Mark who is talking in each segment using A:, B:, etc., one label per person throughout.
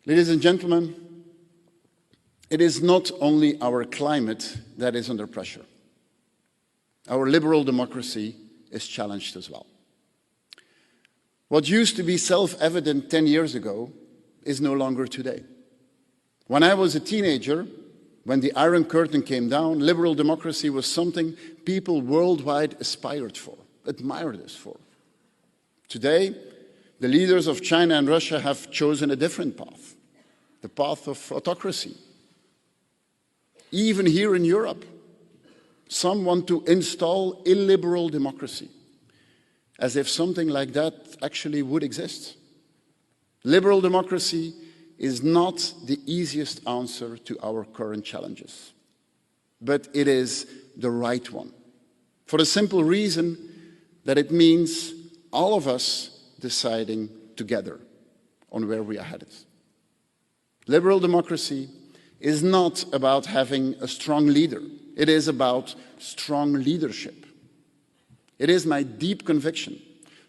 A: Ladies and gentlemen, it is not only our climate that is under pressure. Our liberal democracy is challenged as well. What used to be self-evident 10 years ago is no longer today. When I was a teenager, when the Iron Curtain came down, liberal democracy was something people worldwide aspired for, admired us for. Today, the leaders of China and Russia have chosen a different path, the path of autocracy. Even here in Europe, some want to install illiberal democracy, as if something like that actually would exist. Liberal democracy is not the easiest answer to our current challenges, but it is the right one, for the simple reason that it means all of us deciding together on where we are headed. Liberal democracy is not about having a strong leader. It is about strong leadership. It is my deep conviction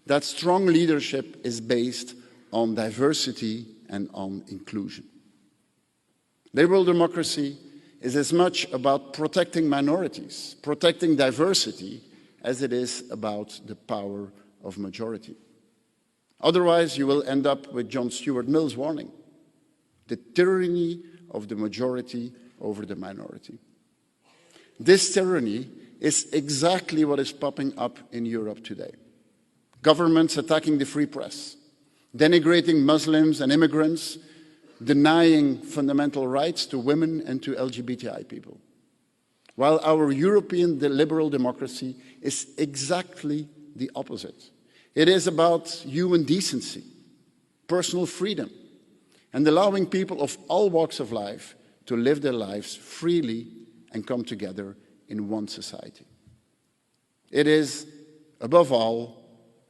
A: that strong leadership is based on diversity and on inclusion. Liberal democracy is as much about protecting minorities, protecting diversity, as it is about the power of majority. Otherwise, you will end up with John Stuart Mill's warning, the tyranny of the majority over the minority. This tyranny is exactly what is popping up in Europe today. Governments attacking the free press, denigrating Muslims and immigrants, denying fundamental rights to women and to LGBTI people. While our European liberal democracy is exactly the opposite. It is about human decency, personal freedom, and allowing people of all walks of life to live their lives freely and come together in one society. It is, above all,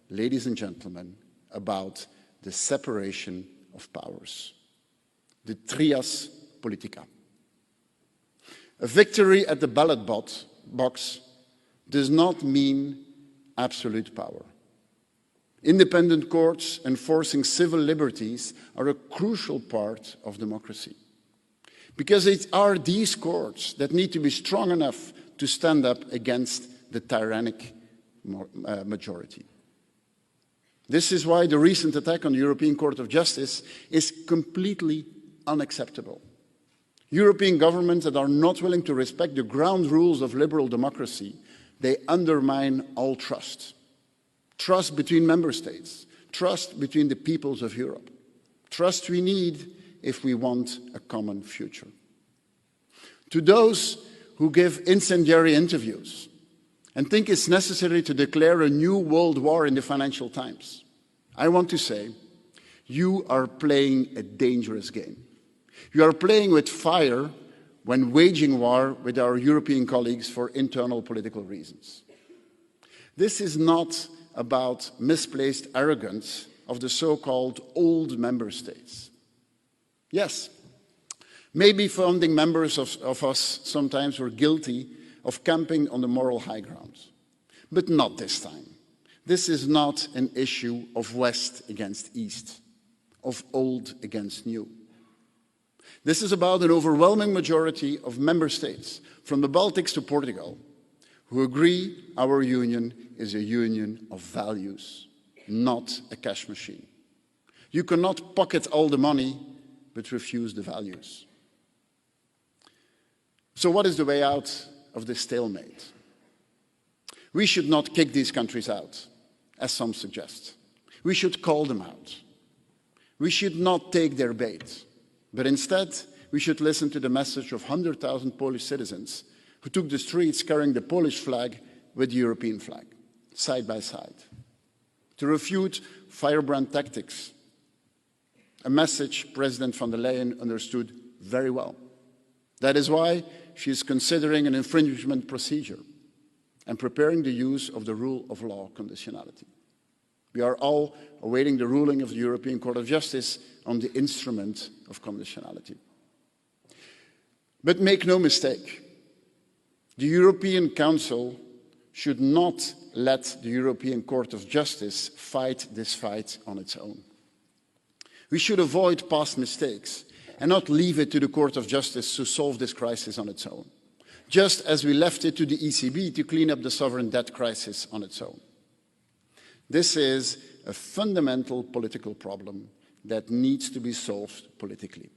A: ladies and gentlemen, about the separation of powers, the trias politica. A victory at the ballot box does not mean absolute power. Independent courts enforcing civil liberties are a crucial part of democracy, because it are these courts that need to be strong enough to stand up against the tyrannic majority. This is why the recent attack on the European Court of Justice is completely unacceptable. European governments that are not willing to respect the ground rules of liberal democracy, they undermine all trust. Trust between member states, trust between the peoples of Europe. Trust we need if we want a common future. To those who give incendiary interviews and think it's necessary to declare a new world war in the Financial Times, I want to say, you are playing a dangerous game. You are playing with fire when waging war with our European colleagues for internal political reasons. This is not about misplaced arrogance of the so-called old member states. Yes, maybe founding members of us sometimes were guilty of camping on the moral high ground, but not this time. This is not an issue of West against East, of old against new. This is about an overwhelming majority of member states, from the Baltics to Portugal, who agree our union is a union of values, not a cash machine. You cannot pocket all the money, but refuse the values. So what is the way out of this stalemate? We should not kick these countries out, as some suggest. We should call them out. We should not take their bait, but instead, we should listen to the message of 100,000 Polish citizens who took the streets carrying the Polish flag with the European flag, side by side, to refute firebrand tactics, a message President von der Leyen understood very well. That is why she is considering an infringement procedure and preparing the use of the rule of law conditionality. We are all awaiting the ruling of the European Court of Justice on the instrument of conditionality. But make no mistake, the European Council should not let the European Court of Justice fight this fight on its own. We should avoid past mistakes and not leave it to the Court of Justice to solve this crisis on its own, just as we left it to the ECB to clean up the sovereign debt crisis on its own. This is a fundamental political problem that needs to be solved politically,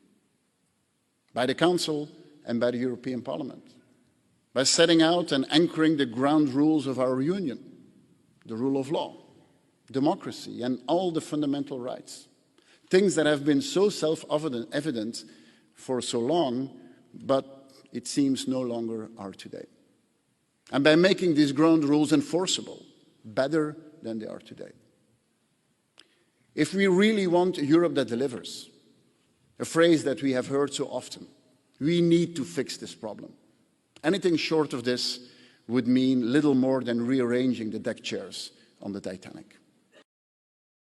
A: by the Council and by the European Parliament, by setting out and anchoring the ground rules of our Union, the rule of law, democracy, and all the fundamental rights, things that have been so self-evident for so long, but it seems no longer are today. And by making these ground rules enforceable, better than they are today. If we really want a Europe that delivers, a phrase that we have heard so often, we need to fix this problem. Anything short of this would mean little more than rearranging the deck chairs on the Titanic.